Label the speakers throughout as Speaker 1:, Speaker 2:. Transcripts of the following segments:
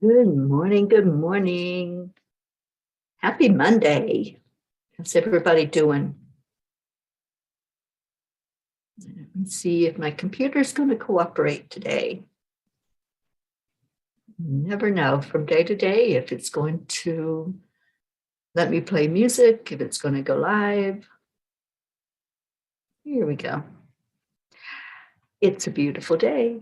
Speaker 1: Good morning. Good morning. Happy Monday. How's everybody doing? Let me see if my computer's going to cooperate today. You never know from day to day if it's going to let me play music, if it's going to go live. Here we go. It's a beautiful day.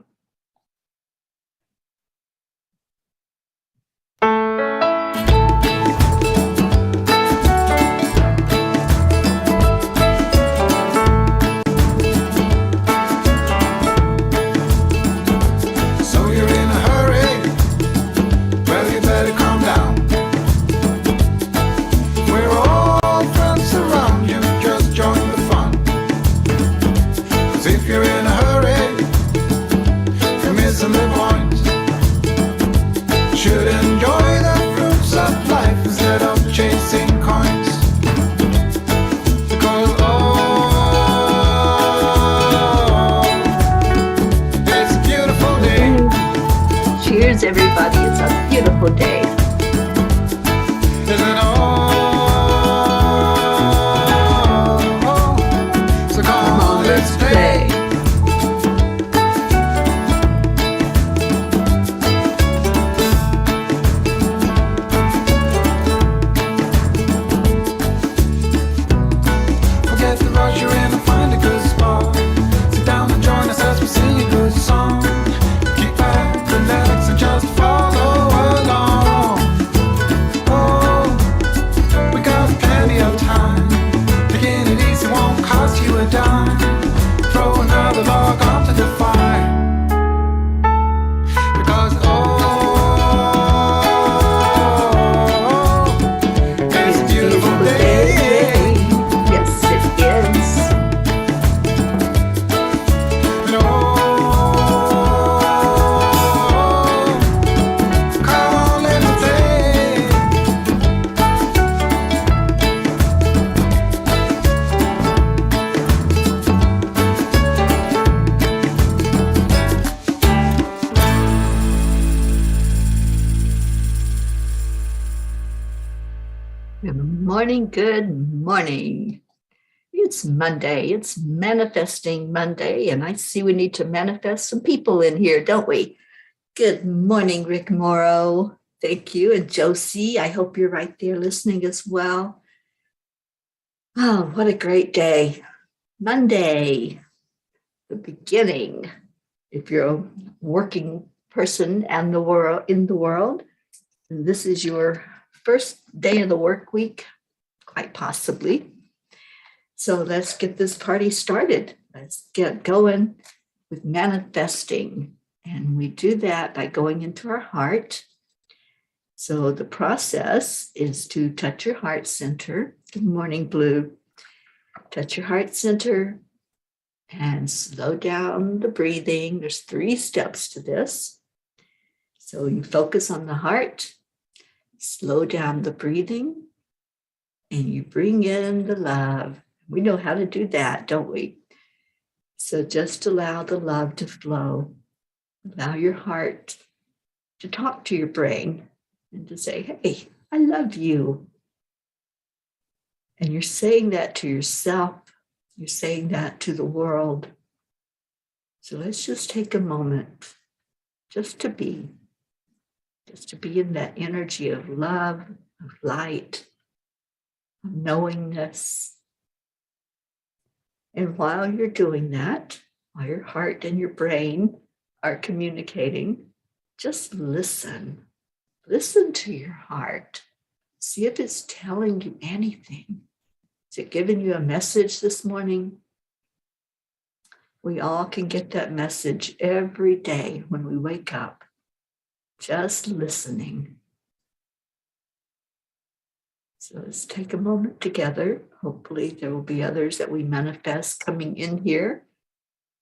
Speaker 2: So you're in a hurry? Well, you better calm down. We're all friends around you, just join the fun. 'Cause if you're in a hurry, you're missing the point. You should enjoy the fruits of life instead of chasing coins. Because it's a beautiful day.
Speaker 1: Cheers, everybody. It's a beautiful day.
Speaker 2: Isn't all? So come on, let's play. Forget the rush you're in and find a good spot. Sit down and join us as we sing a good song. Keep back, relax, and just follow along. Oh, we got plenty of time. Taking it easy won't cost you a dime. Throw another log onto the fire. Because it's a beautiful day.
Speaker 1: Yes, it is.
Speaker 2: And come on, let's play.
Speaker 1: Good morning. Good morning. It's Monday. It's manifesting Monday, and I see we need to manifest some people in here, don't we? Good morning, Rick Morrow. Thank you. And Josie, I hope you're right there listening as well. Oh, what a great day. Monday, the beginning. If you're a working person and the world in the world, and this is your first day of the work week, quite possibly. So let's get this party started. Let's get going with manifesting. And we do that by going into our heart. So the process is to touch your heart center. Good morning, Blue. Touch your heart center and slow down the breathing. There's 3 steps to this. So you focus on the heart, slow down the breathing, and you bring in the love. We know how to do that, don't we? So just allow the love to flow. Allow your heart to talk to your brain and to say, hey, I love you. And you're saying that to yourself. You're saying that to the world. So let's just take a moment just to be in that energy of love, of light, of knowingness. And while you're doing that, while your heart and your brain are communicating, just listen. Listen to your heart. See if it's telling you anything. Is it giving you a message this morning? We all can get that message every day when we wake up. Just listening. So let's take a moment together. Hopefully there will be others that we manifest coming in here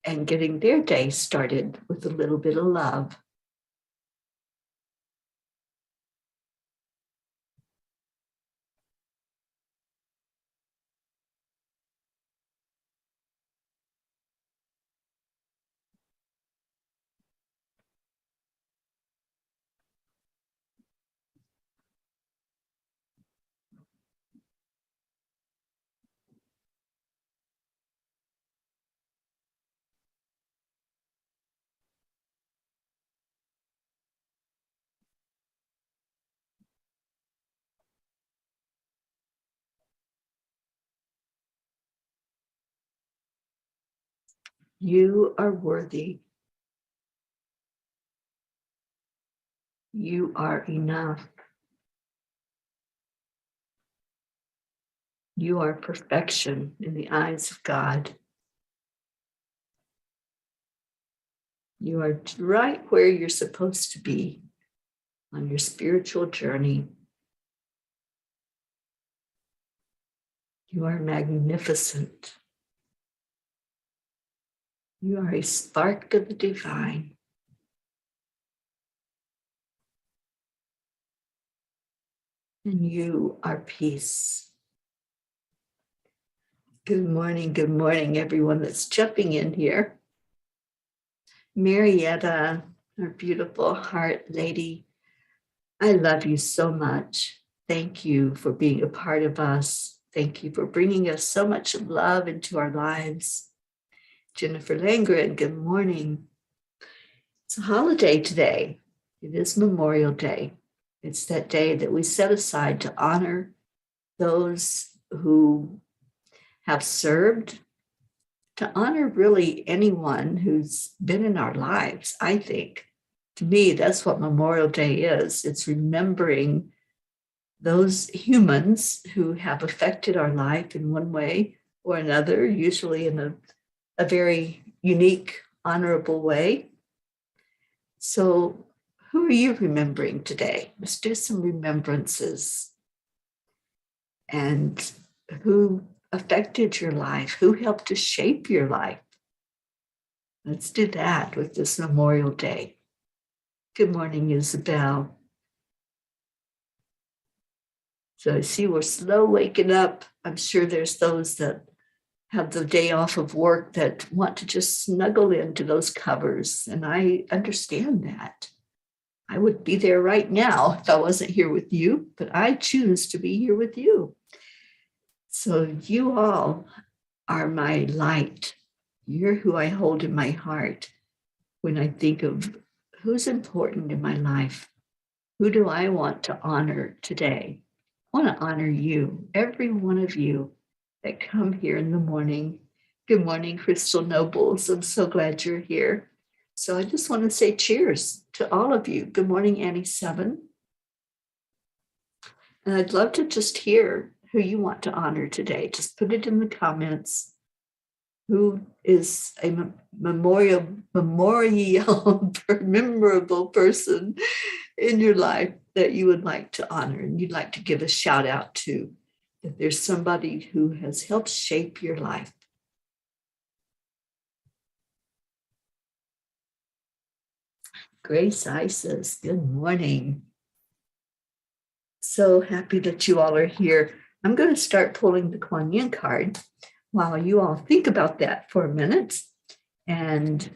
Speaker 1: and getting their day started with a little bit of love. You are worthy. You are enough. You are perfection in the eyes of God. You are right where you're supposed to be on your spiritual journey. You are magnificent. You are a spark of the divine. And you are peace. Good morning, everyone that's jumping in here. Marietta, our beautiful heart lady, I love you so much. Thank you for being a part of us. Thank you for bringing us so much love into our lives. Jennifer Langren, good morning. It's a holiday today. It is Memorial Day. It's that day that we set aside to honor those who have served, to honor really anyone who's been in our lives, I think. To me, that's what Memorial Day is. It's remembering those humans who have affected our life in one way or another, usually in a very unique, honorable way. So who are you remembering today? Let's do some remembrances. And who affected your life? Who helped to shape your life? Let's do that with this Memorial Day. Good morning, Isabel. So I see we're slow waking up. I'm sure there's those that have the day off of work that want to just snuggle into those covers. And I understand that. I would be there right now if I wasn't here with you, but I choose to be here with you. So you all are my light. You're who I hold in my heart when I think of who's important in my life. Who do I want to honor today? I want to honor you, every one of you that come here in the morning. Good morning, Crystal Nobles. I'm so glad you're here. So I just want to say cheers to all of you. Good morning, Annie 7. And I'd love to just hear who you want to honor today. Just put it in the comments. Who is a memorable person in your life that you would like to honor and you'd like to give a shout out to? If there's somebody who has helped shape your life. Grace Isis, good morning. So happy that you all are here. I'm going to start pulling the Kuan Yin card while you all think about that for a minute and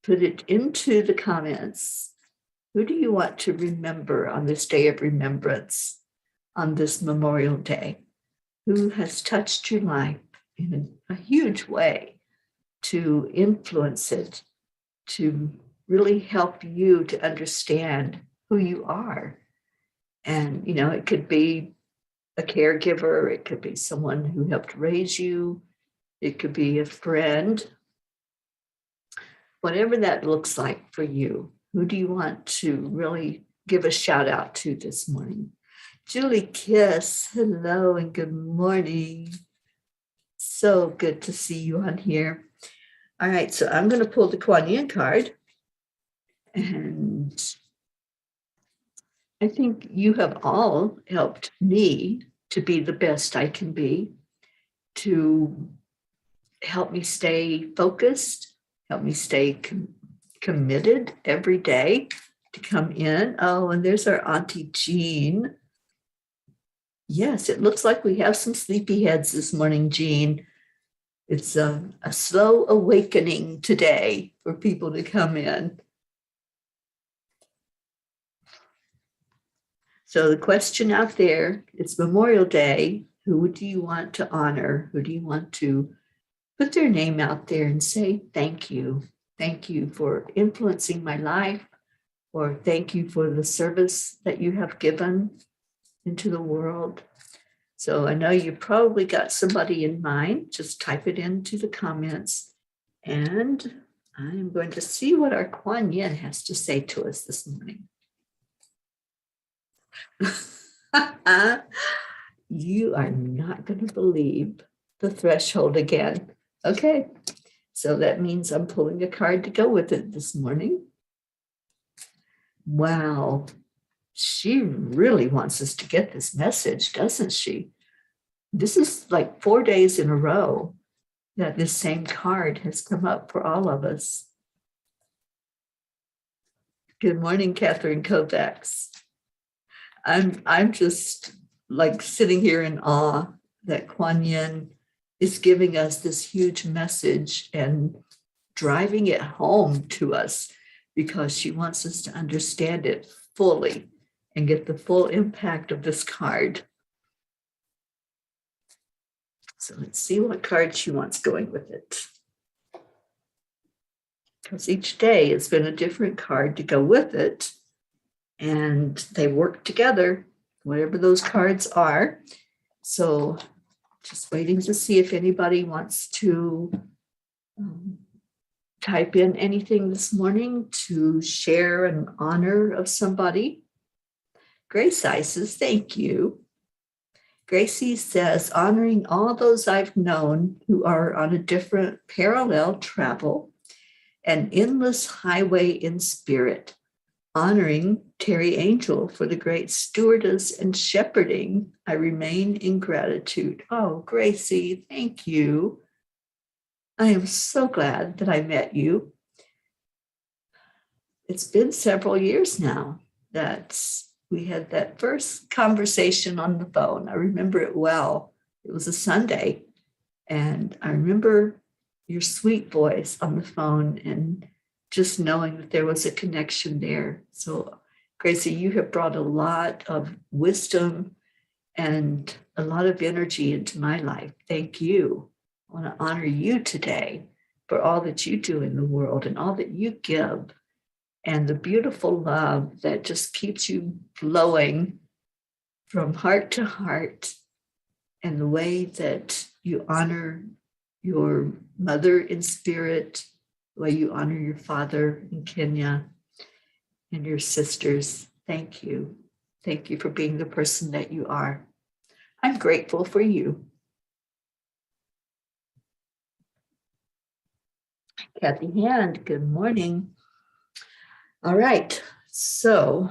Speaker 1: put it into the comments. Who do you want to remember on this day of remembrance, on this Memorial Day? Who has touched your life in a huge way to influence it, to really help you to understand who you are? And, you know, it could be a caregiver, it could be someone who helped raise you, it could be a friend, whatever that looks like for you. Who do you want to really give a shout out to this morning? Julie Kiss, hello and good morning. So good to see you on here. All right, so I'm going to pull the Kuan Yin card. And I think you have all helped me to be the best I can be, to help me stay focused, help me stay committed every day to come in. Oh, and there's our Auntie Jean. Yes, it looks like we have some sleepyheads this morning, Jean. It's a slow awakening today for people to come in. So the question out there, it's Memorial Day. Who do you want to honor? Who do you want to put their name out there and say, thank you. Thank you for influencing my life, or thank you for the service that you have given into the world. So I know you probably got somebody in mind. Just type it into the comments And I'm going to see what our Kuan Yin has to say to us this morning. You are not going to believe the threshold again. Okay, so that means I'm pulling a card to go with it this morning. Wow, she really wants us to get this message, doesn't she? This is like 4 days in a row that this same card has come up for all of us. Good morning, Catherine Kovacs. I'm just like sitting here in awe that Kuan Yin is giving us this huge message and driving it home to us because she wants us to understand it fully and get the full impact of this card. So let's see what card she wants going with it. Because each day has been a different card to go with it. And they work together, whatever those cards are. So just waiting to see if anybody wants to type in anything this morning to share an honor of somebody. Grace says, thank you. Gracie says, honoring all those I've known who are on a different parallel travel, an endless highway in spirit. Honoring Teri Angel for the great stewardess and shepherding, I remain in gratitude. Oh, Gracie, thank you. I am so glad that I met you. It's been several years now that we had that first conversation on the phone. I remember it well. It was a Sunday, and I remember your sweet voice on the phone and just knowing that there was a connection there. So, Gracie, you have brought a lot of wisdom and a lot of energy into my life. Thank you. I want to honor you today for all that you do in the world and all that you give and the beautiful love that just keeps you flowing from heart to heart, and the way that you honor your mother in spirit, the way you honor your father in Kenya and your sisters. Thank you. Thank you for being the person that you are. I'm grateful for you. Kathy Hand, good morning. All right, so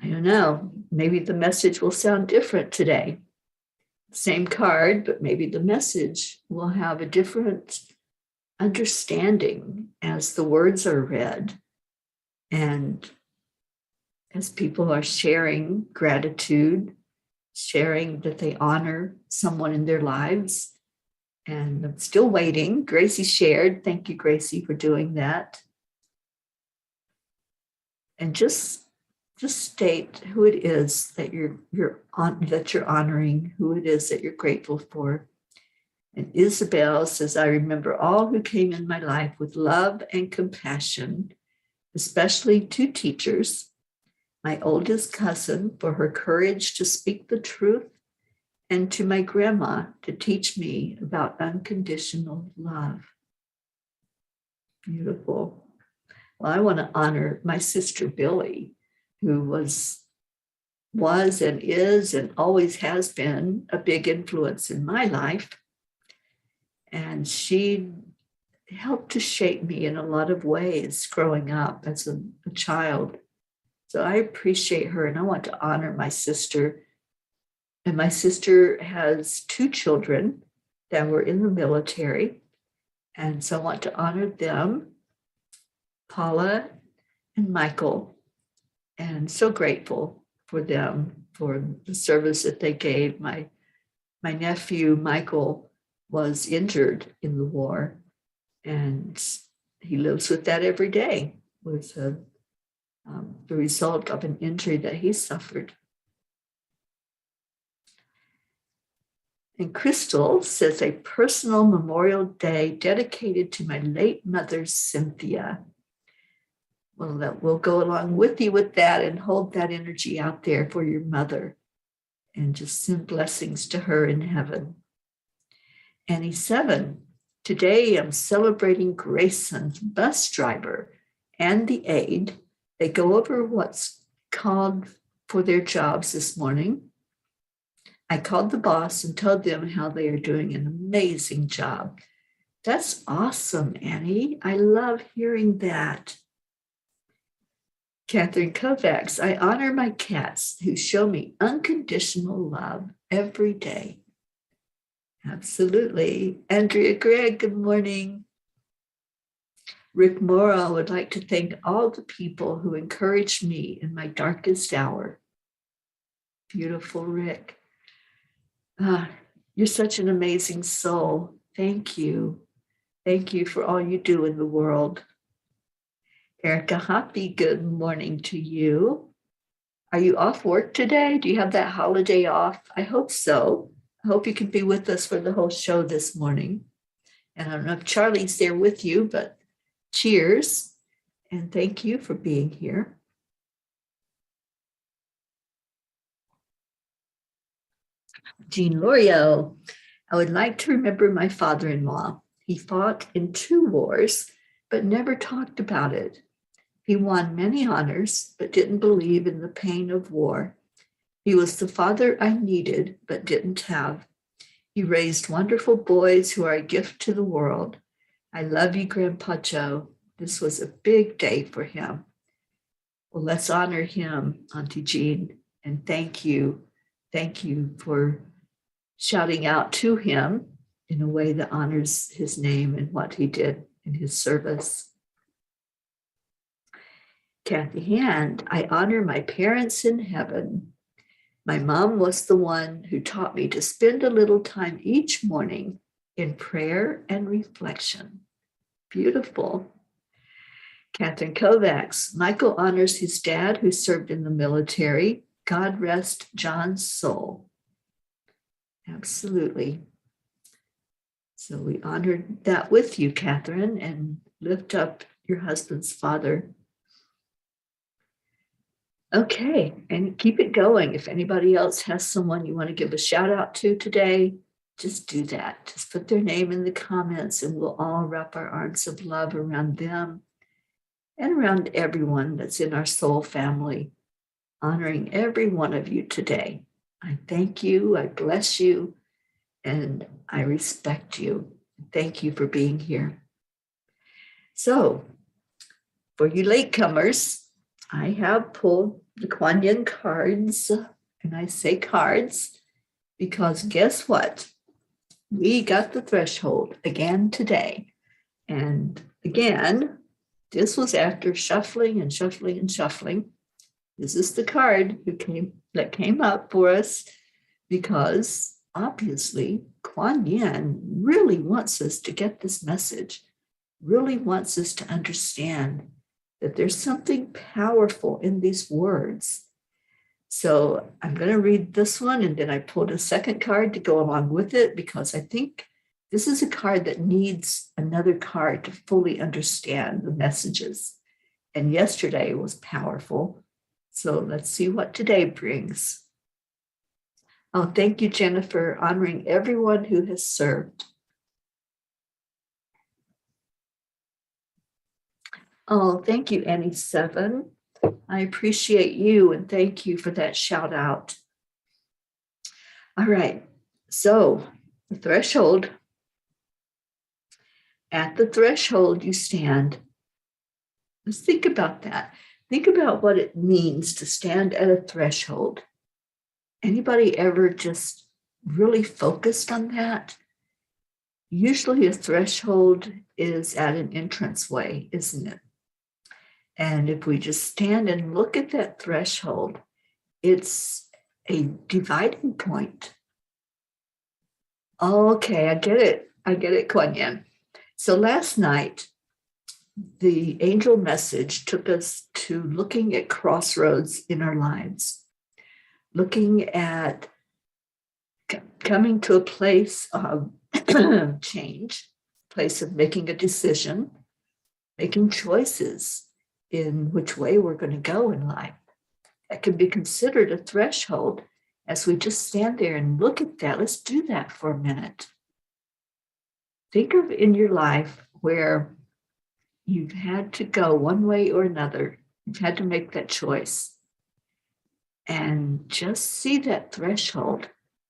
Speaker 1: I don't know, maybe the message will sound different today. Same card, but maybe the message will have a different understanding as the words are read and as people are sharing gratitude, sharing that they honor someone in their lives. And I'm still waiting. Gracie shared. Thank you, Gracie, for doing that. And just state who it is that you're honoring, who it is that you're grateful for. And Isabel says, I remember all who came in my life with love and compassion, especially 2 teachers, my oldest cousin for her courage to speak the truth, and to my grandma to teach me about unconditional love. Beautiful. Well, I want to honor my sister Billy, who was and is and always has been a big influence in my life. And she helped to shape me in a lot of ways growing up as a child. So I appreciate her, and I want to honor my sister. And my sister has 2 children that were in the military. And so I want to honor them, Paula and Michael. And so grateful for them, for the service that they gave. My nephew, Michael, was injured in the war, and he lives with that every day, with the result of an injury that he suffered. And Crystal says, a personal Memorial Day dedicated to my late mother, Cynthia. Well, that we'll go along with you with that and hold that energy out there for your mother and just send blessings to her in heaven. Annie 7 Today, I'm celebrating Grayson's bus driver and the aide. They go over what's called for their jobs this morning. I called the boss and told them how they are doing an amazing job. That's awesome, Annie. I love hearing that. Catherine Kovacs, I honor my cats who show me unconditional love every day. Absolutely. Andrea Gregg, good morning. Rick Morrow would like to thank all the people who encouraged me in my darkest hour. Beautiful, Rick. You're such an amazing soul. Thank you. Thank you for all you do in the world. Erica Hoppy, good morning to you. Are you off work today? Do you have that holiday off? I hope so. I hope you can be with us for the whole show this morning. And I don't know if Charlie's there with you, but cheers. And thank you for being here. Jean Lorio, I would like to remember my father-in-law. He fought in 2 wars, but never talked about it. He won many honors, but didn't believe in the pain of war. He was the father I needed, but didn't have. He raised wonderful boys who are a gift to the world. I love you, Grandpa Joe. This was a big day for him. Well, let's honor him, Auntie Jean, and thank you. Thank you for shouting out to him in a way that honors his name and what he did in his service. Kathy Hand, I honor my parents in heaven. My mom was the one who taught me to spend a little time each morning in prayer and reflection. Beautiful. Catherine Kovacs, Michael honors his dad who served in the military. God rest John's soul. Absolutely. So we honored that with you, Catherine, and lift up your husband's father. Okay, and keep it going. If anybody else has someone you want to give a shout out to today, just do that. Just put their name in the comments and we'll all wrap our arms of love around them and around everyone that's in our soul family, honoring every one of you today. I thank you, I bless you, and I respect you. Thank you for being here. So, for you latecomers, I have pulled the Kuan Yin cards, and I say cards because guess what? We got the threshold again today. And again, this was after shuffling and shuffling and shuffling. This is the card that came up for us because obviously Kuan Yin really wants us to get this message, really wants us to understand that there's something powerful in these words. So I'm going to read this one, and then I pulled a second card to go along with it because I think this is a card that needs another card to fully understand the messages. And yesterday was powerful. So let's see what today brings. Oh, thank you, Jennifer, honoring everyone who has served. Oh, thank you, Annie7. I appreciate you and thank you for that shout out. All right, so the threshold. At the threshold you stand. Let's think about that. Think about what it means to stand at a threshold. Anybody ever just really focused on that? Usually a threshold is at an entranceway, isn't it? And if we just stand and look at that threshold, it's a dividing point. Okay, I get it, Kuan Yin. So last night, the angel message took us to looking at crossroads in our lives, looking at coming to a place of change, place of making a decision, making choices in which way we're going to go in life. That can be considered a threshold. As we just stand there and look at that, let's do that for a minute. think of in your life where you've had to go one way or another. You've had to make that choice. And just see that threshold.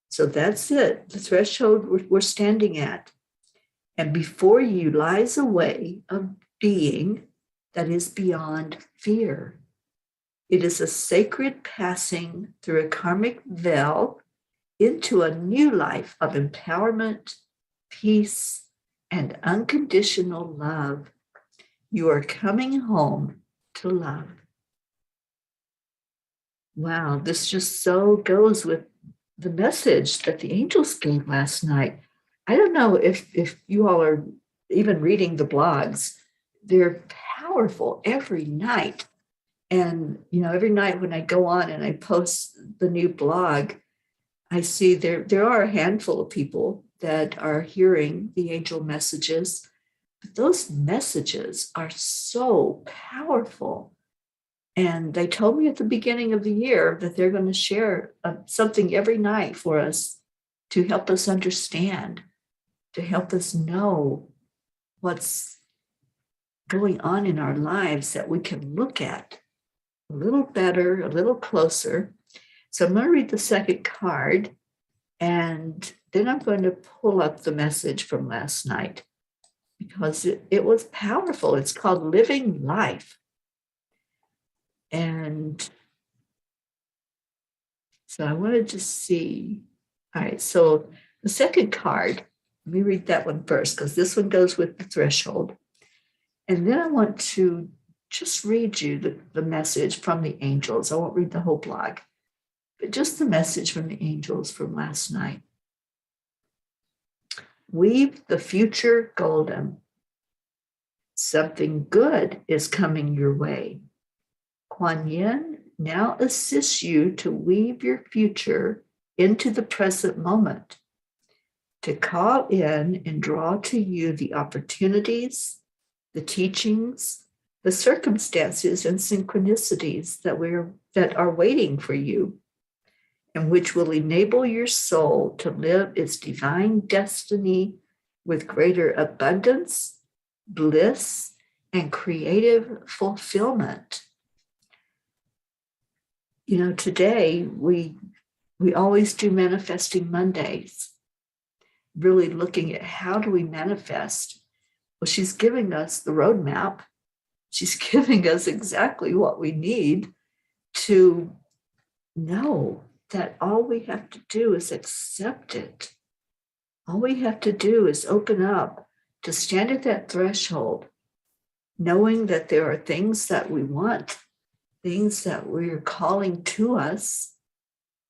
Speaker 1: So that's it, the threshold we're standing at. And before you lies a way of being that is beyond fear. It is a sacred passing through a karmic veil into a new life of empowerment, peace, and unconditional love. You are coming home to love. Wow, this just so goes with the message that the angels gave last night. I don't know if you all are even reading the blogs. They're powerful every night. And, every night when I go on and I post the new blog, I see there are a handful of people that are hearing the angel messages. But those messages are so powerful. And they told me at the beginning of the year that they're going to share something every night for us to help us understand, to help us know what's going on in our lives that we can look at a little better, a little closer. So I'm going to read the second card, and then I'm going to pull up the message from last night because it was powerful. It's called Living Life. And so I wanted to see. All right, so the second card, let me read that one first because this one goes with the threshold. And then I want to just read you the message from the angels. I won't read the whole blog, but just the message from the angels from last night. Weave the future golden. Something good is coming your way. Kuan Yin now assists you to weave your future into the present moment, to call in and draw to you the opportunities, the teachings, the circumstances and synchronicities that are waiting for you, and which will enable your soul to live its divine destiny with greater abundance, bliss, and creative fulfillment. Today we always do Manifesting Mondays, really looking at how do we manifest. Well, she's giving us the roadmap. She's giving us exactly what we need to know that all we have to do is accept it. All we have to do is open up to stand at that threshold, knowing that there are things that we want, things that we're calling to us.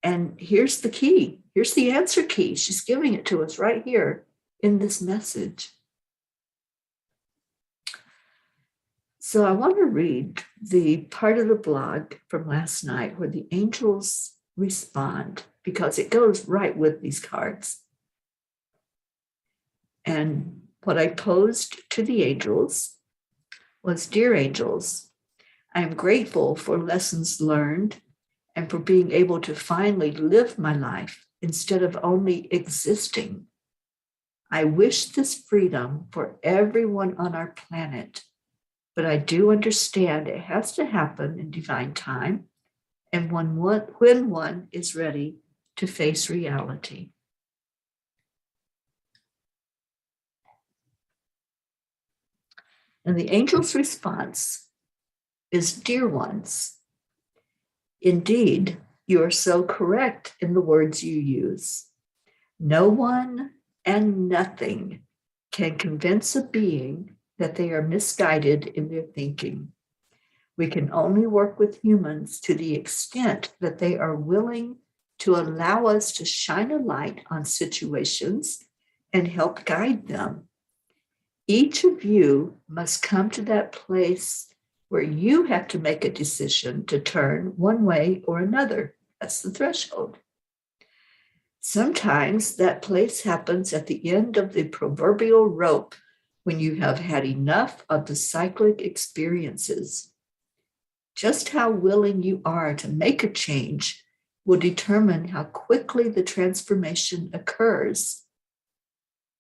Speaker 1: And here's the key. Here's the answer key. She's giving it to us right here in this message. So I want to read the part of the blog from last night where the angels respond, because it goes right with these cards. And what I posed to the angels was, Dear angels, I am grateful for lessons learned and for being able to finally live my life instead of only existing. I wish this freedom for everyone on our planet, but I do understand it has to happen in divine time and when one is ready to face reality. And the angel's response is, Dear ones, indeed, you are so correct in the words you use. No one and nothing can convince a being that they are misguided in their thinking. We can only work with humans to the extent that they are willing to allow us to shine a light on situations and help guide them. Each of you must come to that place where you have to make a decision to turn one way or another. That's the threshold. Sometimes that place happens at the end of the proverbial rope when you have had enough of the cyclic experiences. Just how willing you are to make a change will determine how quickly the transformation occurs.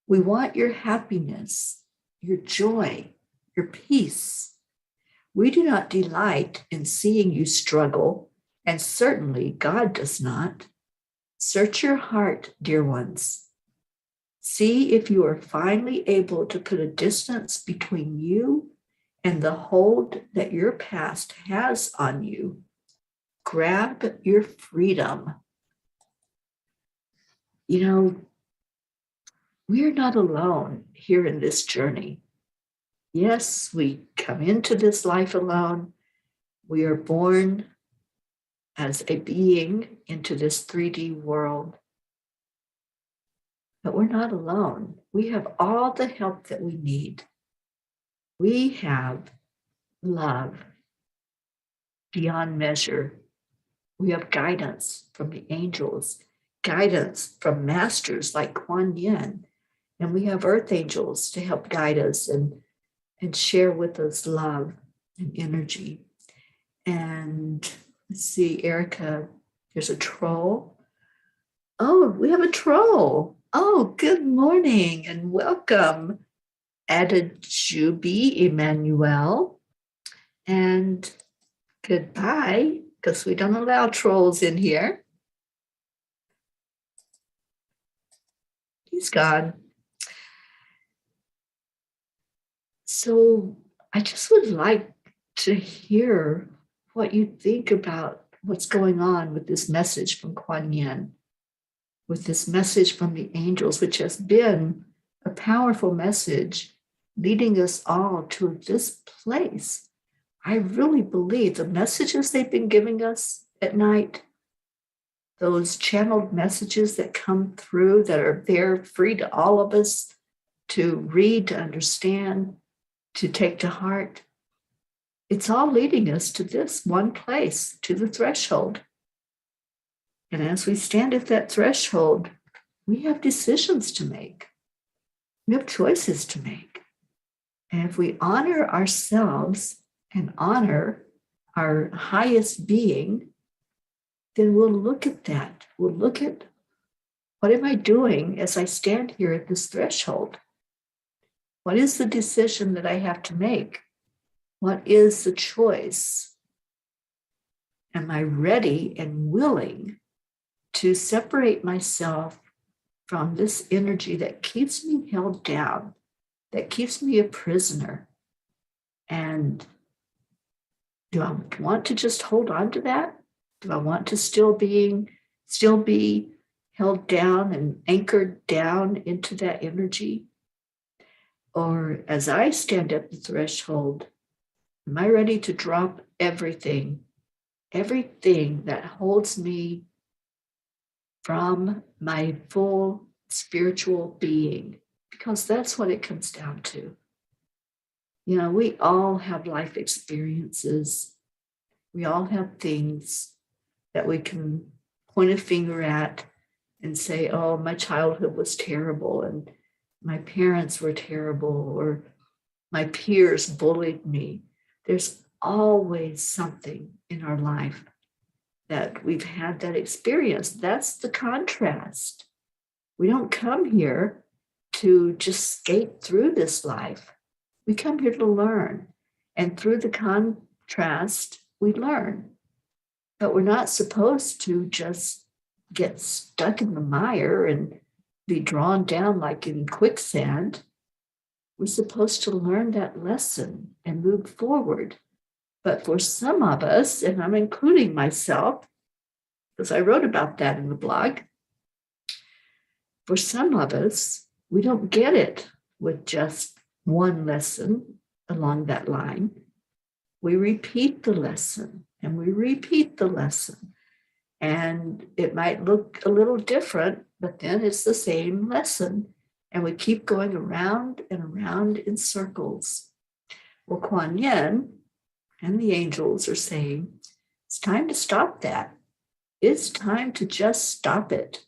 Speaker 1: We want your happiness, your joy, your peace. We do not delight in seeing you struggle, and certainly God does not. Search your heart, dear ones. See if you are finally able to put a distance between you and the hold that your past has on you. Grab your freedom. You know, we're not alone here in this journey. Yes, we come into this life alone. We are born as a being into this 3D world. But we're not alone. We have all the help that we need. We have love beyond measure. We have guidance from the angels, guidance from masters like Kuan Yin, and we have earth angels to help guide us and share with us love and energy. And let's see, Erica, there's a troll. Oh, we have a troll. Oh, good morning and welcome, Adejubi Emmanuel. And goodbye, because we don't allow trolls in here. He's gone. So I just would like to hear what you think about what's going on with this message from Kuan Yin, with this message from the angels, which has been a powerful message leading us all to this place. I really believe the messages they've been giving us at night, those channeled messages that come through that are there free to all of us to read, to understand, to take to heart, it's all leading us to this one place, to the threshold. And as we stand at that threshold, we have decisions to make. We have choices to make. And if we honor ourselves and honor our highest being, then we'll look at that. We'll look at, what am I doing as I stand here at this threshold? What is the decision that I have to make? What is the choice? Am I ready and willing to separate myself from this energy that keeps me held down, that keeps me a prisoner? And do I want to just hold on to that? Do I want to still be held down and anchored down into that energy? Or as I stand at the threshold, am I ready to drop everything that holds me from my full spiritual being? Because that's what it comes down to. You know, we all have life experiences. We all have things that we can point a finger at and say, oh, my childhood was terrible and my parents were terrible, or my peers bullied me. There's always something in our life that we've had that experience. That's the contrast. We don't come here to just skate through this life. We come here to learn. And through the contrast, we learn. But we're not supposed to just get stuck in the mire and be drawn down like in quicksand. We're supposed to learn that lesson and move forward. But for some of us, and I'm including myself, because I wrote about that in the blog, for some of us, we don't get it with just one lesson along that line. We repeat the lesson and we repeat the lesson. And it might look a little different, but then it's the same lesson. And we keep going around and around in circles. Well, Kuan Yin and the angels are saying, it's time to stop that. It's time to just stop it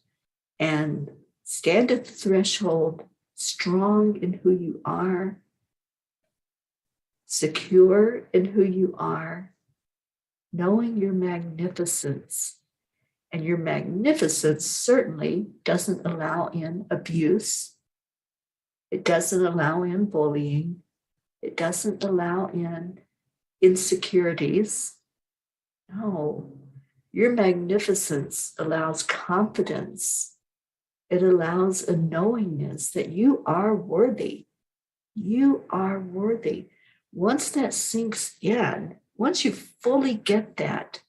Speaker 1: and stand at the threshold, strong in who you are, secure in who you are, knowing your magnificence. And your magnificence certainly doesn't allow in abuse. It doesn't allow in bullying. It doesn't allow in insecurities. No, your magnificence allows confidence. It allows a knowingness that you are worthy. You are worthy. Once that sinks in, once you fully get that,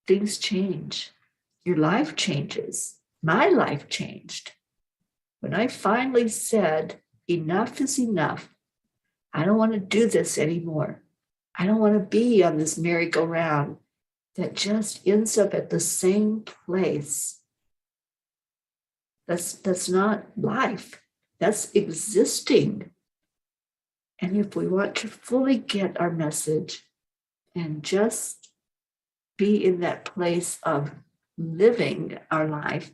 Speaker 1: things change. Your life changes. My life changed. When I finally said, enough is enough. I don't want to do this anymore. I don't want to be on this merry-go-round that just ends up at the same place. That's not life. That's existing. And if we want to fully get our message and just be in that place of living our life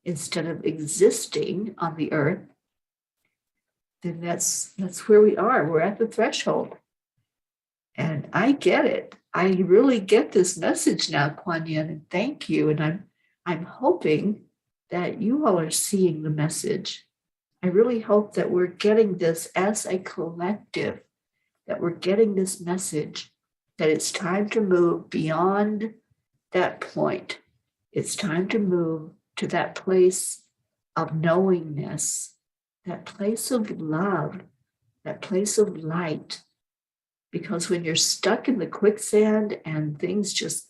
Speaker 1: instead of existing on the earth, then that's where we are. We're at the threshold. And I get it. I really get this message now, Kuan Yin, and thank you. And I'm hoping that you all are seeing the message. I really hope that we're getting this as a collective, that we're getting this message, that it's time to move beyond that point. It's time to move to that place of knowingness, that place of love, that place of light. Because when you're stuck in the quicksand and things just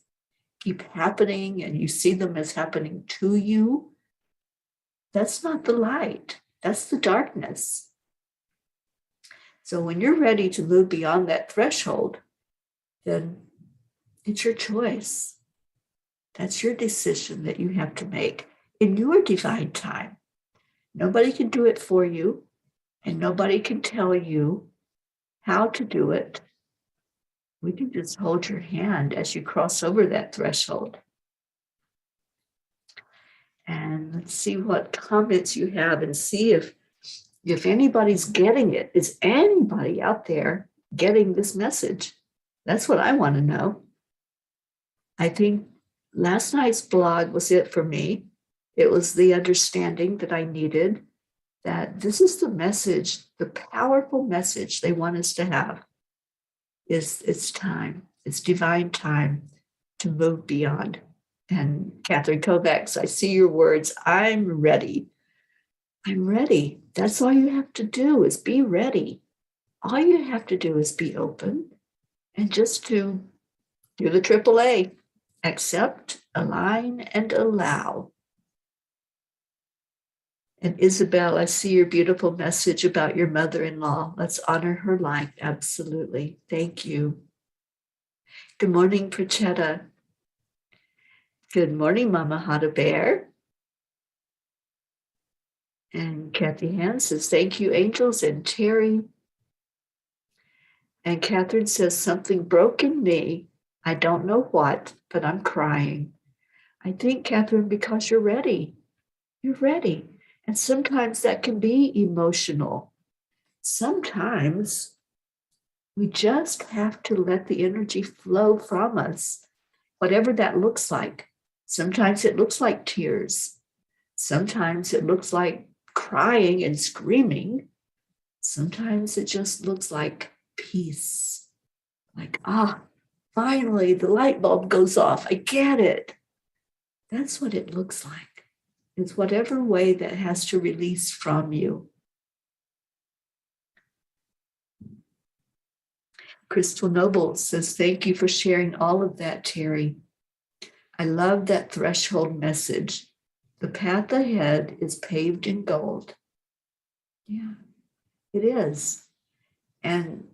Speaker 1: keep happening and you see them as happening to you, that's not the light. That's the darkness. So when you're ready to move beyond that threshold, then it's your choice. That's your decision that you have to make in your divine time. Nobody can do it for you, and nobody can tell you how to do it. We can just hold your hand as you cross over that threshold. And let's see what comments you have and see if anybody's getting it. Is anybody out there getting this message? That's what I want to know. I think last night's blog was it for me. It was the understanding that I needed, that this is the message, the powerful message they want us to have. It's time, it's divine time to move beyond. And Catherine Kovacs, I see your words. I'm ready. I'm ready. That's all you have to do is be ready. All you have to do is be open and just to do the AAA. Accept, align, and allow. And Isabel, I see your beautiful message about your mother-in-law. Let's honor her life. Absolutely. Thank you. Good morning, Prachetta. Good morning, Mama Hada Bear. And Kathy Hans says, thank you, angels, and Teri. And Catherine says, something broke in me. I don't know what, but I'm crying. I think, Catherine, because you're ready. You're ready. And sometimes that can be emotional. Sometimes we just have to let the energy flow from us, whatever that looks like. Sometimes it looks like tears. Sometimes it looks like crying and screaming. Sometimes it just looks like peace. Like, finally the light bulb goes off. I get it. That's what it looks like. It's whatever way that has to release from you. Crystal Noble says, thank you for sharing all of that, Teri. I love that threshold message. The path ahead is paved in gold. Yeah, it is. And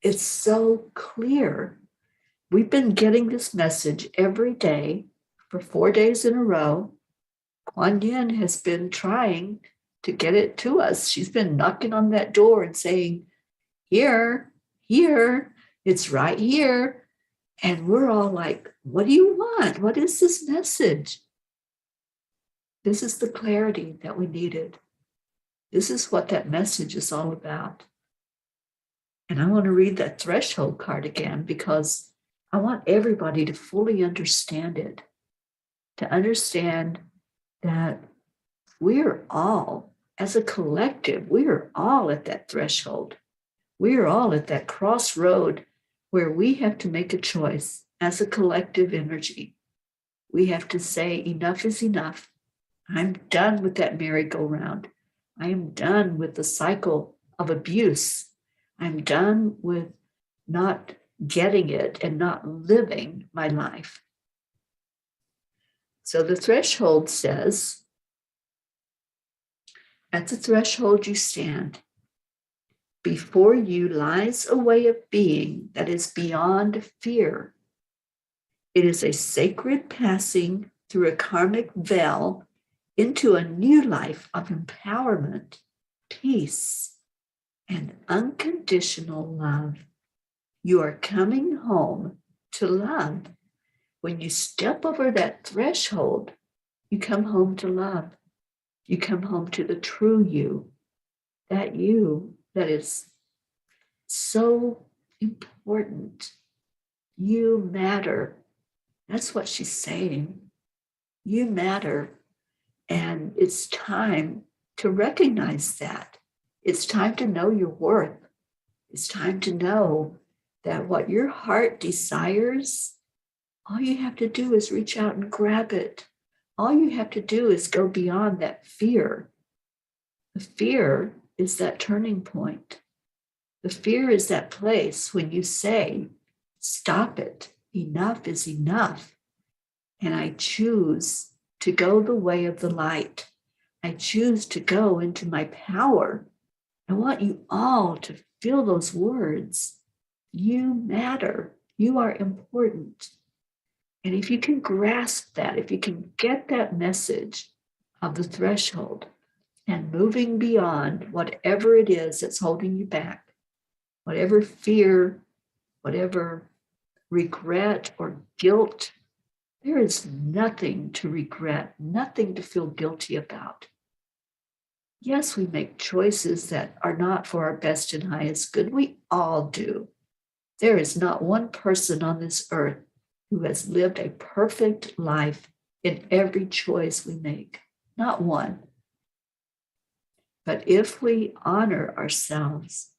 Speaker 1: it's so clear. We've been getting this message every day for 4 days in a row. Kuan Yin has been trying to get it to us. She's been knocking on that door and saying, here, it's right here. And we're all like, what do you want? What is this message? This is the clarity that we needed. This is what that message is all about. And I want to read that threshold card again because I want everybody to fully understand it, to understand that we're all as a collective, we are all at that threshold. We are all at that crossroad where we have to make a choice as a collective energy. We have to say, enough is enough. I'm done with that merry-go-round. I am done with the cycle of abuse. I'm done with not getting it and not living my life. So the threshold says, at the threshold you stand. Before you lies a way of being that is beyond fear. It is a sacred passing through a karmic veil into a new life of empowerment, peace, and unconditional love. You are coming home to love. When you step over that threshold, you come home to love. You come home to the true you that is so important. You matter. That's what she's saying. You matter. And it's time to recognize that. It's time to know your worth. It's time to know that what your heart desires, all you have to do is reach out and grab it. All you have to do is go beyond that fear. The fear is that turning point. The fear is that place when you say, stop it, enough is enough. And I choose to go the way of the light. I choose to go into my power. I want you all to feel those words. You matter. You are important. And if you can grasp that, if you can get that message of the threshold and moving beyond whatever it is that's holding you back, whatever fear, whatever regret or guilt, there is nothing to regret, nothing to feel guilty about. Yes, we make choices that are not for our best and highest good. We all do. There is not one person on this earth who has lived a perfect life in every choice we make. Not one. But if we honor ourselves,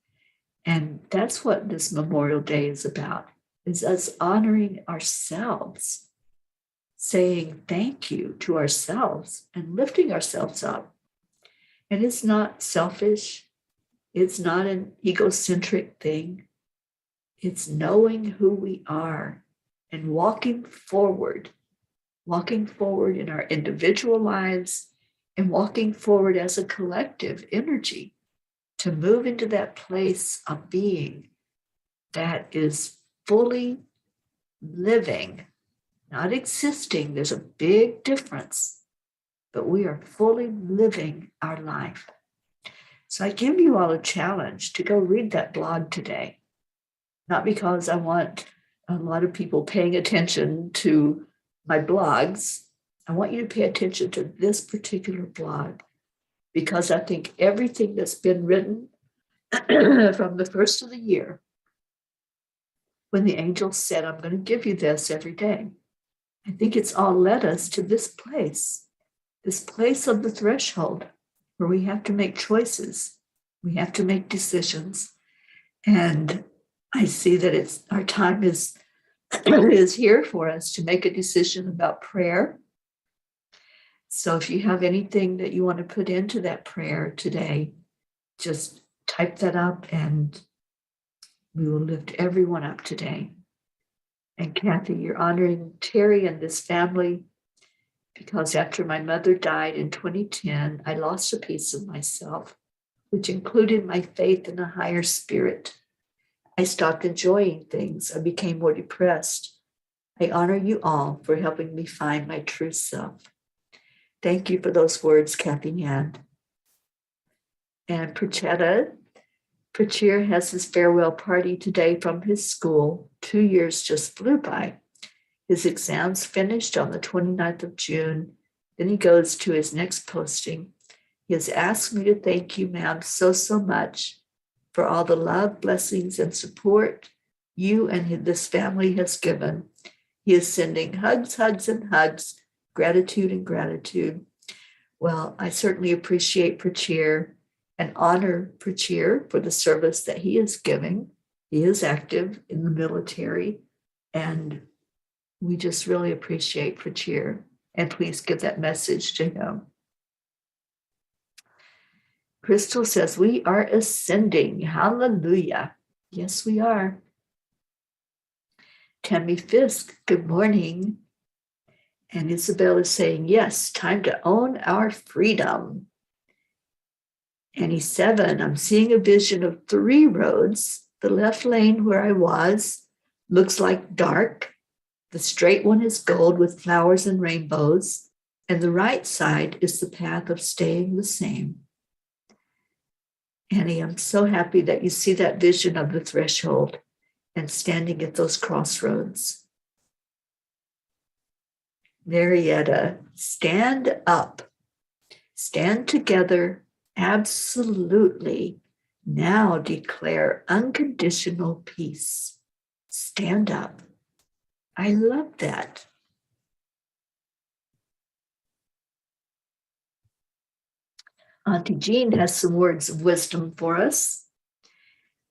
Speaker 1: and that's what this Memorial Day is about, is us honoring ourselves, saying thank you to ourselves and lifting ourselves up. And it's not selfish. It's not an egocentric thing. It's knowing who we are and walking forward in our individual lives and walking forward as a collective energy to move into that place of being that is fully living, not existing. There's a big difference, but we are fully living our life. So I give you all a challenge to go read that blog today, not because I want a lot of people paying attention to my blogs. I want you to pay attention to this particular blog because I think everything that's been written from the first of the year, when the angel said, I'm going to give you this every day, I think it's all led us to this place of the threshold where we have to make choices. We have to make decisions. And I see that our time is here for us to make a decision about prayer. So if you have anything that you want to put into that prayer today, just type that up and we will lift everyone up today. And Kathy, you're honoring Teri and this family because after my mother died in 2010, I lost a piece of myself, which included my faith in a higher spirit. I stopped enjoying things. I became more depressed. I honor you all for helping me find my true self. Thank you for those words, Kathy Hand. And Prachir has his farewell party today from his school. 2 years just flew by. His exams finished on the 29th of June. Then he goes to his next posting. He has asked me to thank you, ma'am, so much for all the love, blessings, and support you and this family has given. He is sending hugs, and hugs, gratitude and gratitude. Well, I certainly appreciate Prachir and honor Prachir for the service that he is giving. He is active in the military, and we just really appreciate Prachir. And please give that message to him. Crystal says, we are ascending. Hallelujah. Yes, we are. Tammy Fisk, good morning. And Isabel is saying, yes, time to own our freedom. Annie 7, I'm seeing a vision of 3 roads. The left lane where I was looks like dark. The straight one is gold with flowers and rainbows. And the right side is the path of staying the same. Annie, I'm so happy that you see that vision of the threshold and standing at those crossroads. Marietta, stand up, stand together, absolutely. Now declare unconditional peace. Stand up. I love that. Auntie Jean has some words of wisdom for us.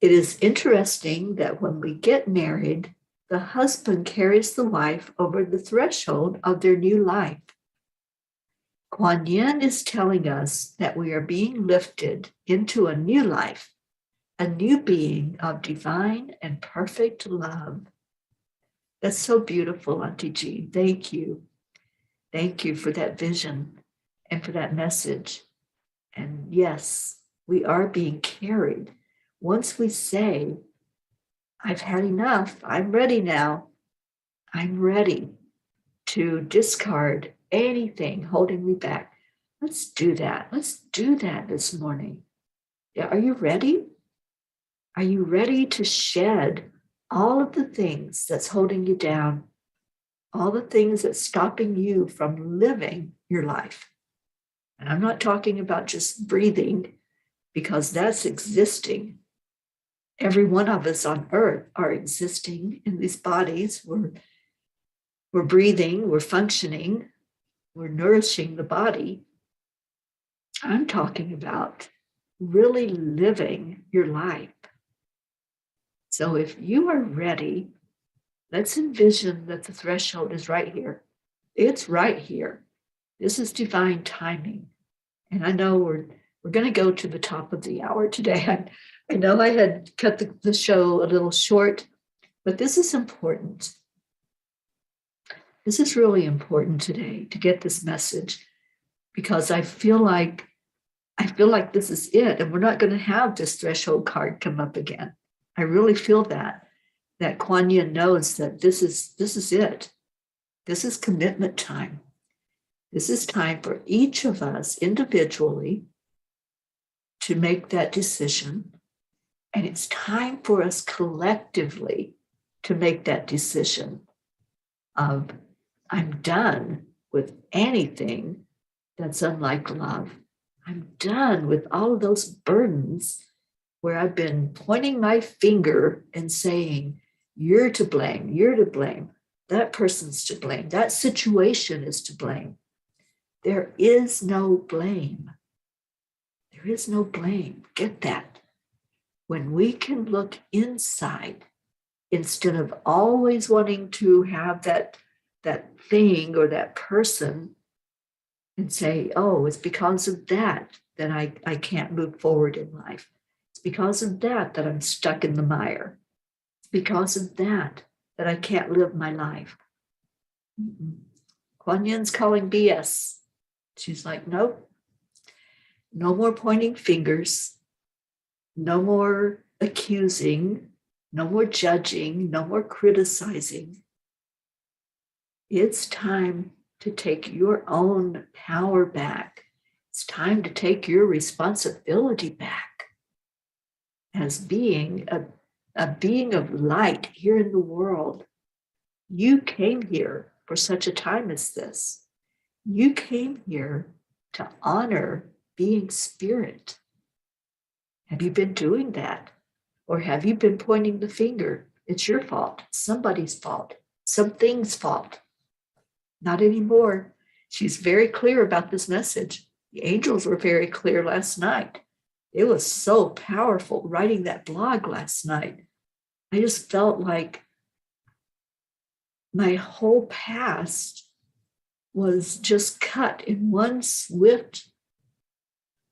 Speaker 1: It is interesting that when we get married, the husband carries the wife over the threshold of their new life. Kuan Yin is telling us that we are being lifted into a new life, a new being of divine and perfect love. That's so beautiful, Auntie Jean. Thank you. Thank you for that vision and for that message. And yes, we are being carried. Once we say, I've had enough, I'm ready now. I'm ready to discard anything holding me back. Let's do that. Let's do that this morning. Yeah, are you ready? Are you ready to shed all of the things that's holding you down, all the things that's stopping you from living your life? And I'm not talking about just breathing, because that's existing. Every one of us on earth are existing in these bodies. We're breathing, we're functioning, we're nourishing the body. I'm talking about really living your life. So if you are ready, let's envision that the threshold is right here. It's right here. This is divine timing. And I know we're going to go to the top of the hour today. I know I had cut the show a little short, but this is important. This is really important today to get this message, because I feel like this is it, and we're not going to have this threshold card come up again. I really feel that Kuan Yin knows that this is it. This is commitment time. This is time for each of us individually to make that decision. And it's time for us collectively to make that decision of, I'm done with anything that's unlike love. I'm done with all of those burdens where I've been pointing my finger and saying, you're to blame, that person's to blame, that situation is to blame. There is no blame. There is no blame. Get that. When we can look inside, instead of always wanting to have that thing or that person and say, oh, it's because of that I can't move forward in life. It's because of that I'm stuck in the mire. It's because of that I can't live my life. Kuan Yin's calling BS. She's like, nope, no more pointing fingers, no more accusing, no more judging, no more criticizing. It's time to take your own power back. It's time to take your responsibility back as being a being of light here in the world. You came here for such a time as this. You came here to honor being spirit. Have you been doing that? Or have you been pointing the finger? It's your fault, somebody's fault, something's fault. Not anymore. She's very clear about this message. The angels were very clear last night. It was so powerful writing that blog last night. I just felt like my whole past was just cut in one swift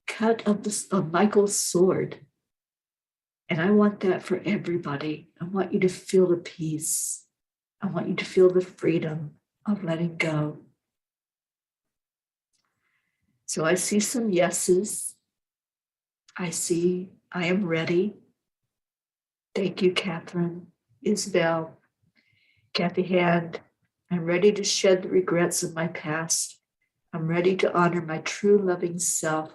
Speaker 1: cut of Michael's sword. And I want that for everybody. I want you to feel the peace. I want you to feel the freedom of letting go. So I see some yeses. I see I am ready. Thank you, Catherine, Isabel, Kathy Hand. I'm ready to shed the regrets of my past. I'm ready to honor my true loving self.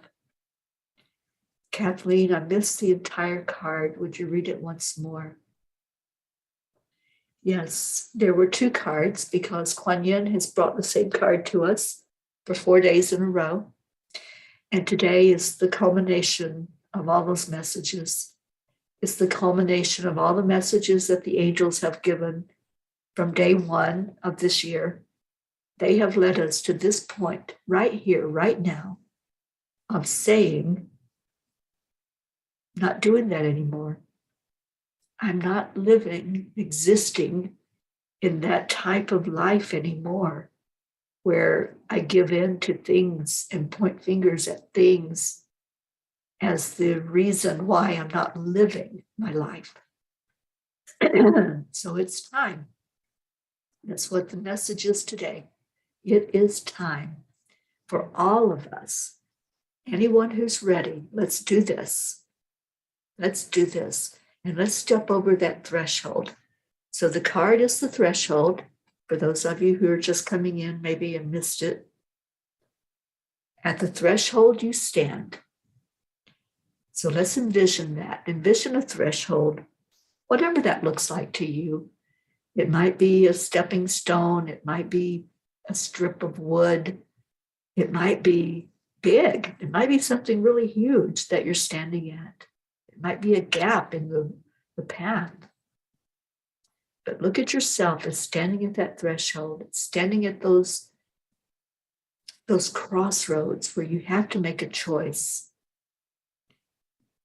Speaker 1: Kathleen, I missed the entire card. Would you read it once more? Yes, there were two cards because Kuan Yin has brought the same card to us for 4 days in a row. And today is the culmination of all those messages. It's the culmination of all the messages that the angels have given from day one of this year. They have led us to this point right here, right now, of saying, not doing that anymore. I'm not living, existing in that type of life anymore where I give in to things and point fingers at things as the reason why I'm not living my life. So it's time. That's what the message is today. It is time for all of us. Anyone who's ready, let's do this. Let's do this. And let's step over that threshold. So the card is the threshold. For those of you who are just coming in, maybe and missed it. At the threshold, you stand. So let's envision that. Envision a threshold, whatever that looks like to you. It might be a stepping stone. It might be a strip of wood. It might be big. It might be something really huge that you're standing at. It might be a gap in the path. But look at yourself as standing at that threshold, standing at those crossroads where you have to make a choice.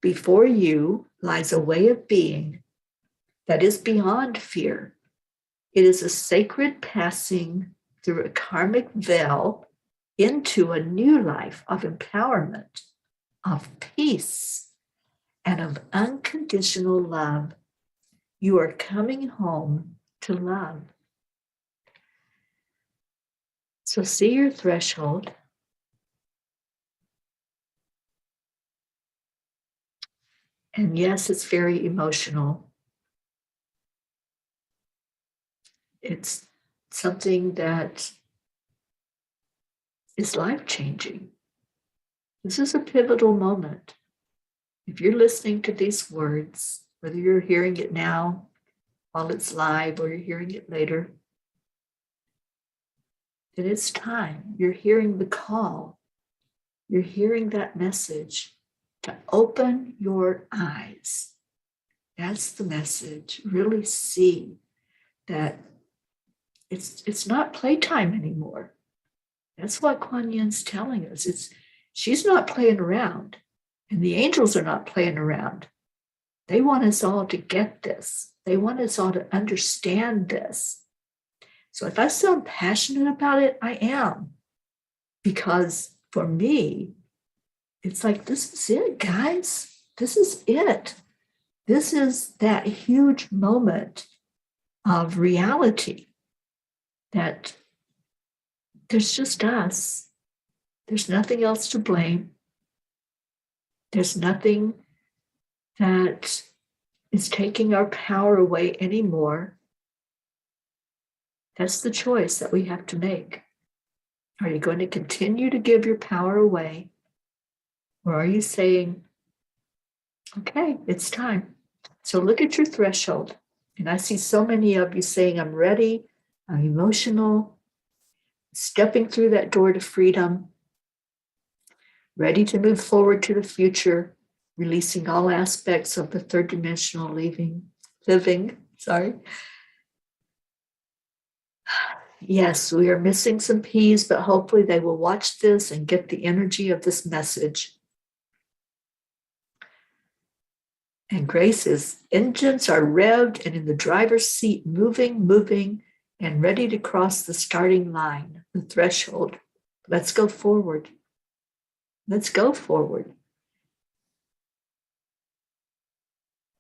Speaker 1: Before you lies a way of being that is beyond fear. It is a sacred passing through a karmic veil into a new life of empowerment, of peace, and of unconditional love. You are coming home to love. So see your threshold. And yes, it's very emotional. It's something that is life-changing. This is a pivotal moment. If you're listening to these words, whether you're hearing it now while it's live or you're hearing it later, then it's time. You're hearing the call. You're hearing that message to open your eyes. That's the message. Really see that it's not playtime anymore. That's what Kuan Yin's telling us. She's not playing around, and the angels are not playing around. They want us all to get this. They want us all to understand this. So if I sound passionate about it, I am. Because for me, it's like, this is it, guys. This is it. This is that huge moment of reality that there's just us. There's nothing else to blame. There's nothing that is taking our power away anymore. That's the choice that we have to make. Are you going to continue to give your power away? Or are you saying, okay, it's time. So look at your threshold. And I see so many of you saying, I'm ready, I'm emotional, stepping through that door to freedom, ready to move forward to the future, releasing all aspects of the third dimensional living. Yes, we are missing some P's, but hopefully they will watch this and get the energy of this message. And Grace's engines are revved and in the driver's seat, moving, and ready to cross the starting line, the threshold. Let's go forward. Let's go forward.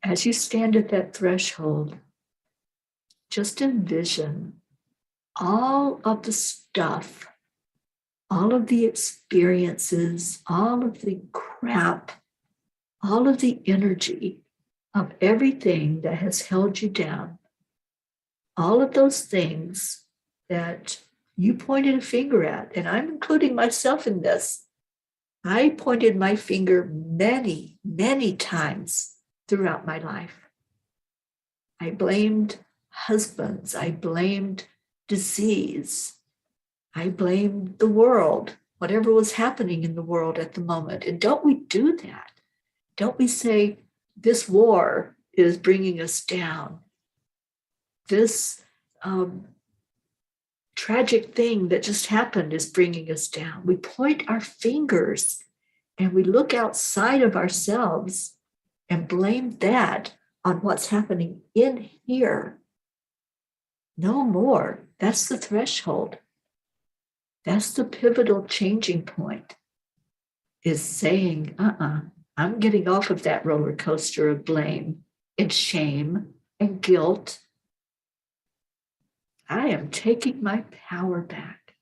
Speaker 1: As you stand at that threshold, just envision all of the stuff, all of the experiences, all of the crap, all of the energy of everything that has held you down, all of those things that you pointed a finger at, and I'm including myself in this. I pointed my finger many, many times throughout my life. I blamed husbands. I blamed disease. I blamed the world, whatever was happening in the world at the moment. And don't we do that? Don't we say, this war is bringing us down? This tragic thing that just happened is bringing us down. We point our fingers and we look outside of ourselves and blame that on what's happening in here. No more. That's the threshold. That's the pivotal changing point, is saying, I'm getting off of that roller coaster of blame and shame and guilt. I am taking my power back.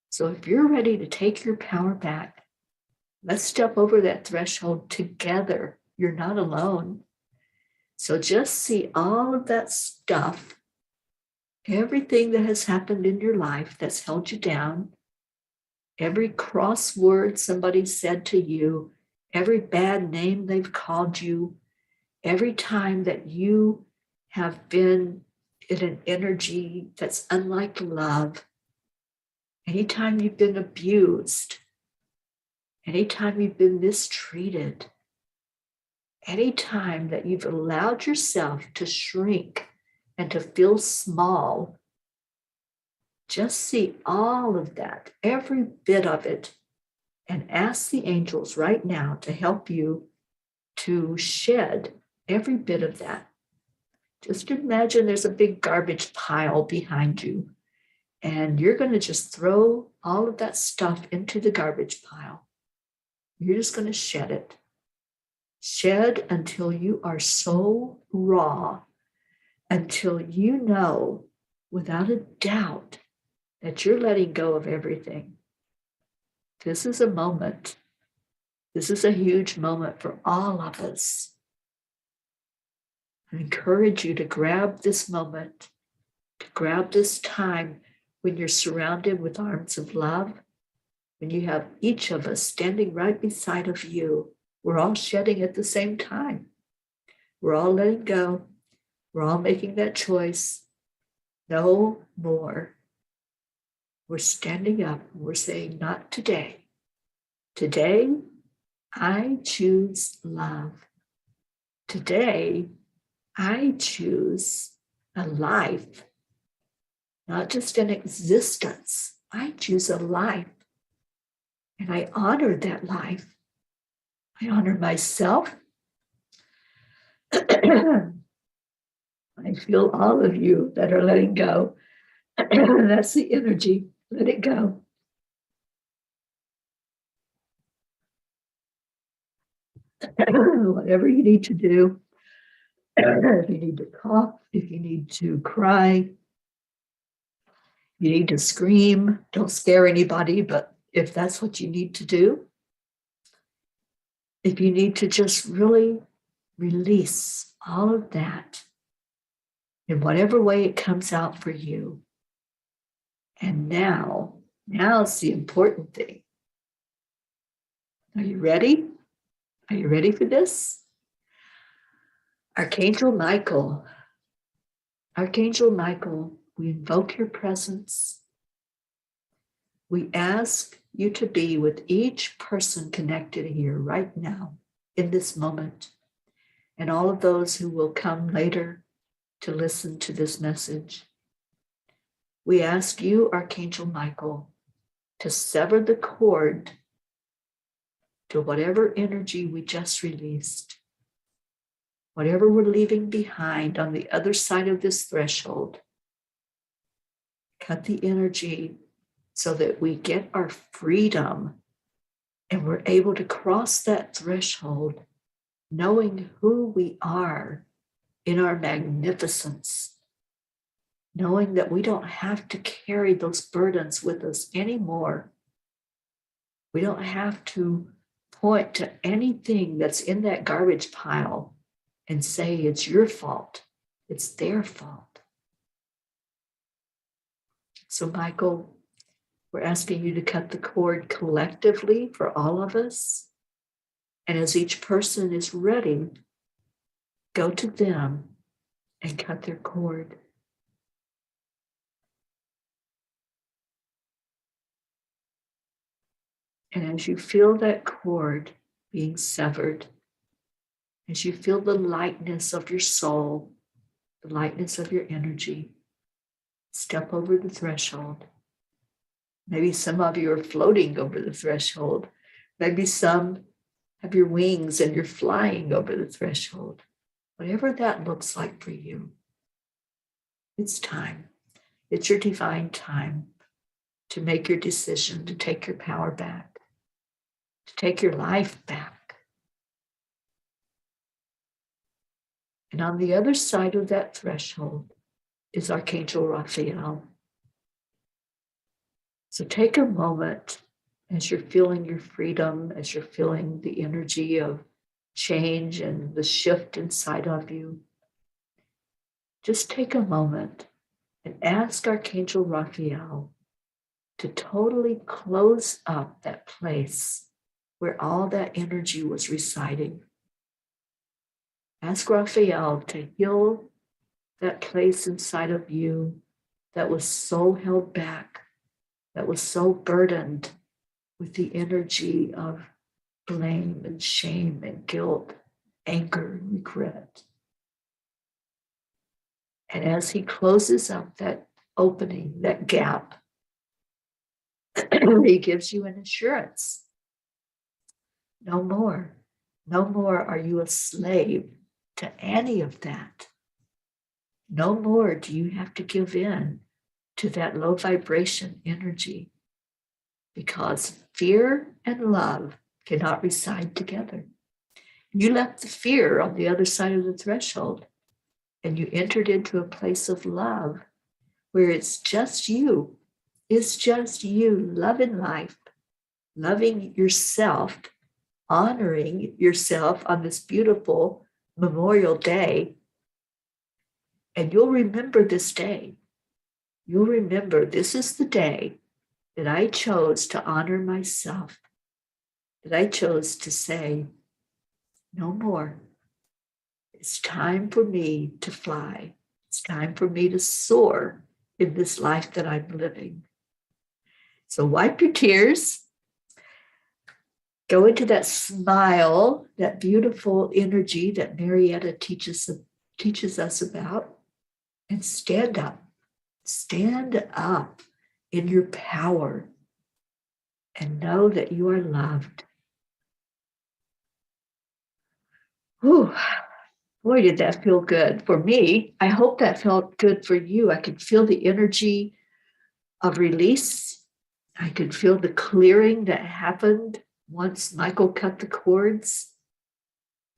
Speaker 1: So if you're ready to take your power back, let's step over that threshold together. You're not alone. So just see all of that stuff, everything that has happened in your life that's held you down, every cross word somebody said to you, every bad name they've called you, every time that you have been in an energy that's unlike love, anytime you've been abused, anytime you've been mistreated, anytime that you've allowed yourself to shrink and to feel small, just see all of that, every bit of it, and ask the angels right now to help you to shed every bit of that. Just imagine there's a big garbage pile behind you, and you're going to just throw all of that stuff into the garbage pile. You're just going to shed it. Shed until you are so raw, until you know without a doubt that you're letting go of everything. This is a moment. This is a huge moment for all of us. I encourage you to grab this moment, to grab this time when you're surrounded with arms of love, when you have each of us standing right beside of you. We're all shedding at the same time. We're all letting go. We're all making that choice. No more. We're standing up. We're saying, not today. Today, I choose love. Today, I choose a life, not just an existence. I choose a life. And I honor that life. I honor myself. I feel all of you that are letting go. That's the energy. Let it go. Whatever you need to do. If you need to cough, if you need to cry, you need to scream, don't scare anybody, but if that's what you need to do, if you need to just really release all of that in whatever way it comes out for you. And now's the important thing. Are you ready? Are you ready for this? Archangel Michael, we invoke your presence. We ask you to be with each person connected here right now, in this moment, and all of those who will come later to listen to this message. we ask you, Archangel Michael, to sever the cord to whatever energy we just released, whatever we're leaving behind on the other side of this threshold. Cut the energy so that we get our freedom and we're able to cross that threshold knowing who we are in our magnificence, knowing that we don't have to carry those burdens with us anymore. We don't have to point to anything that's in that garbage pile and say it's your fault, it's their fault. So, Michael, we're asking you to cut the cord collectively for all of us. And as each person is ready, go to them and cut their cord. And as you feel that cord being severed, as you feel the lightness of your soul, the lightness of your energy, step over the threshold. Maybe some of you are floating over the threshold. Maybe some have your wings and you're flying over the threshold. Whatever that looks like for you, it's time. It's your divine time to make your decision, to take your power back, to take your life back. And on the other side of that threshold is Archangel Raphael. So take a moment as you're feeling your freedom, as you're feeling the energy of change and the shift inside of you. Just take a moment and ask Archangel Raphael to totally close up that place where all that energy was residing. Ask Raphael to heal that place inside of you that was so held back, that was so burdened with the energy of blame and shame and guilt, anger and regret. And as he closes up that opening, that gap, he gives you an assurance. No more. No more are you a slave to any of that. No more do you have to give in to that low vibration energy, because fear and love cannot reside together. You left the fear on the other side of the threshold and you entered into a place of love where it's just you. It's just you loving life, loving yourself, honoring yourself on this beautiful Memorial Day. And you'll remember this day. You'll remember this is the day that I chose to honor myself, that I chose to say, no more. It's time for me to fly. It's time for me to soar in this life that I'm living. So wipe your tears. Go into that smile, that beautiful energy that Marietta teaches us about, and stand up. Stand up in your power and know that you are loved. Whew. Boy, did that feel good for me. I hope that felt good for you. I could feel the energy of release. I could feel the clearing that happened once Michael cut the cords.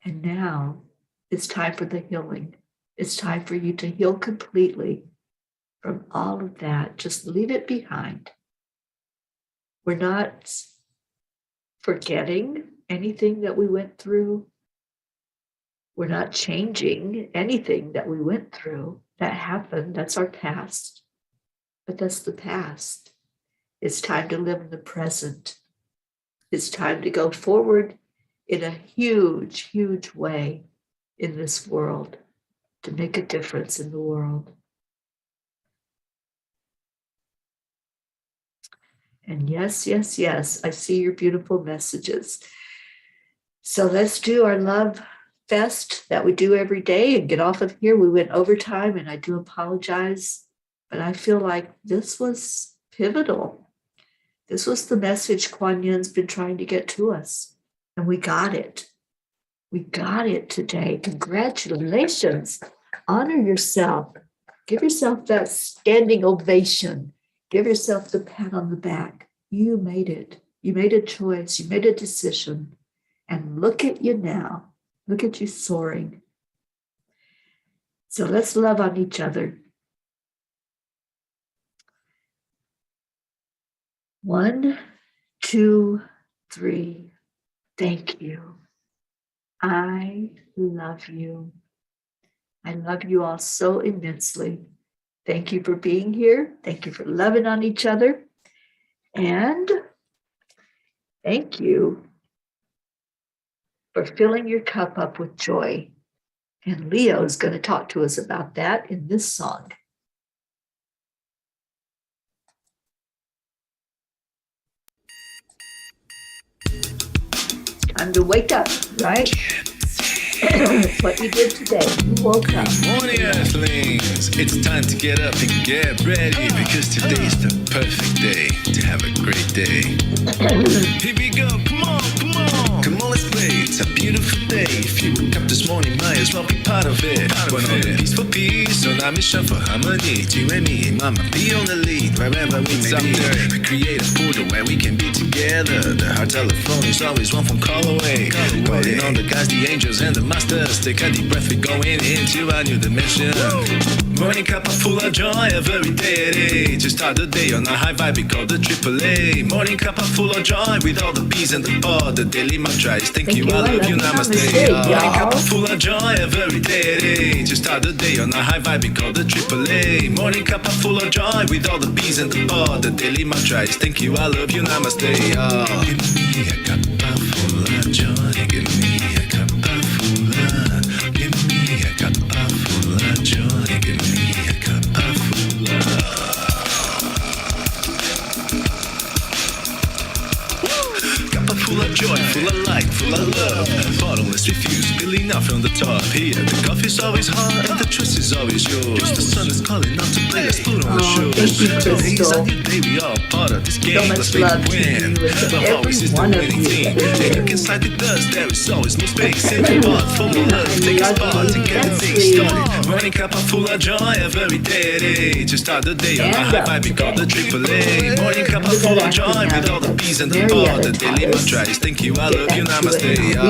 Speaker 1: And now it's time for the healing. It's time for you to heal completely from all of that. Just leave it behind. We're not forgetting anything that we went through. We're not changing anything that we went through. That happened. That's our past. But that's the past. It's time to live in the present. It's time to go forward in a huge, huge way in this world to make a difference in the world. And yes, yes, yes, I see your beautiful messages. So let's do our love fest that we do every day and get off of here. We went overtime and I do apologize. But I feel like this was pivotal. This was the message Kuan Yin's been trying to get to us. And we got it. We got it today. Congratulations. Honor yourself. Give yourself that standing ovation. Give yourself the pat on the back. You made it. You made a choice. You made a decision. And look at you now. Look at you soaring. So let's love on each other. 1, 2, 3. Thank you. I love you. I love you all so immensely. Thank you for being here. Thank you for loving on each other. And thank you for filling your cup up with joy. And Leo is going to talk to us about that in this song. Time to wake up, right? It's what you did today. You woke up.
Speaker 3: Morning, Earthlings! It's time to get up and get ready because today is the perfect day to have a great day. Here we go, come on, come on! Come on, let's play. It's a beautiful day. If you woke up this morning, might as well be part of it. One on the peaceful peace, on our mission for harmony. You and me, mama, be on the lead wherever we may be. We create a portal where we can be together. The heart telephone is always one phone call away. Calling on the guys, the angels, and the masters. Take a deep breath, we're going into a new dimension. Morning cup full of joy every day. To start the day on a high vibe, we call the AAA. Morning cup full of joy with all the bees and the pod. The daily mantra is thank you, I love you, namaste. Morning cup full of joy every day. To start the day on a high vibe, we call the AAA. Morning cup full of joy with all the bees and the pod. The daily mantra is thank you, I love you, namaste. Give me a cup full of joy. Give me a cup full of. Give me a cup full of joy. Give me a cup full of. Full of joy, full of light, full of love. Bottomless refuse, spilling out from the top. Here, the coffee's always hot and the choice is always yours. The sun is calling out to play, let's put on the show. Today's a new day, we all part of this game. Let's make it win. Love always is the winning team. And look inside the dust, there is always no space in the pot. Full of love, take a spot and get the day started. Morning cup full of joy every day. To start the day on a high vibe, we call the AAA. Morning cup full of joy with all the bees and the pod. The daily mantra is thank you, I love you, namaste.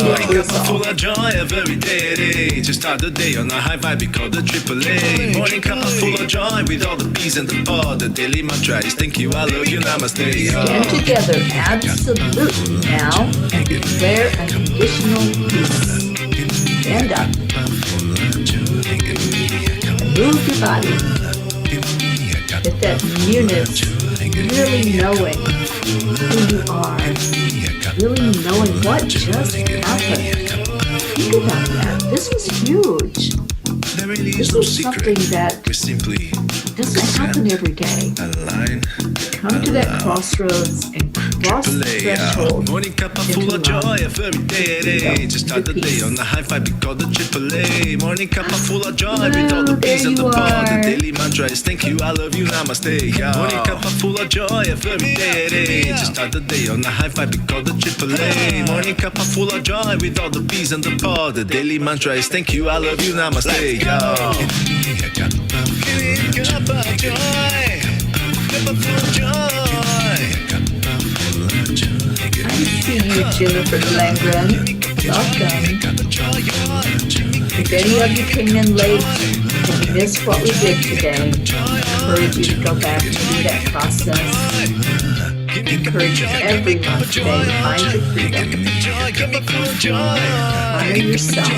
Speaker 3: Morning cup full of joy every day. To start the day on a high vibe, we call the AAA. Morning cup full of joy with all the bees and the pod. The daily mantra is thank you, I love you, namaste.
Speaker 1: Stand together, absolutely now, and declare unconditional peace. Stand up. And move your body. Get that newness, really knowing who you are, really knowing what just happened. Think about that. This was huge. This was something that doesn't happen every day. Come to that crossroads and cross the threshold.
Speaker 3: Morning cup full of joy every day. Just start the day on the high vibe, we call the AAA. Morning cup full of joy with all the bees and the pod. The daily mantra is thank you, I love you, namaste. Morning cup full of joy every day. Just start the day on the high vibe, we call the AAA. Morning cup full of joy with all the bees and the pod. The daily mantra is thank you, I love you, namaste. Give me a cup of joy. Cup of joy.
Speaker 1: I see you, Jennifer Langren. Welcome. If any of you came in late and you missed what we did today, I encourage you to go back and do that process. I encourage everyone today to find your freedom. Honor yourself.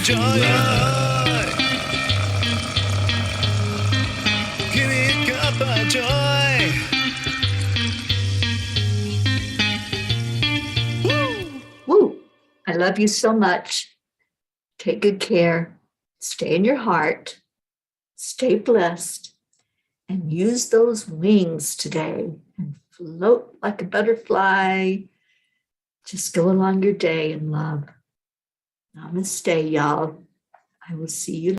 Speaker 3: Joy.
Speaker 1: Woo! I love you so much. Take good care. Stay in your heart. Stay blessed. And use those wings today and float like a butterfly. Just go along your day in love. Namaste, y'all. I will see you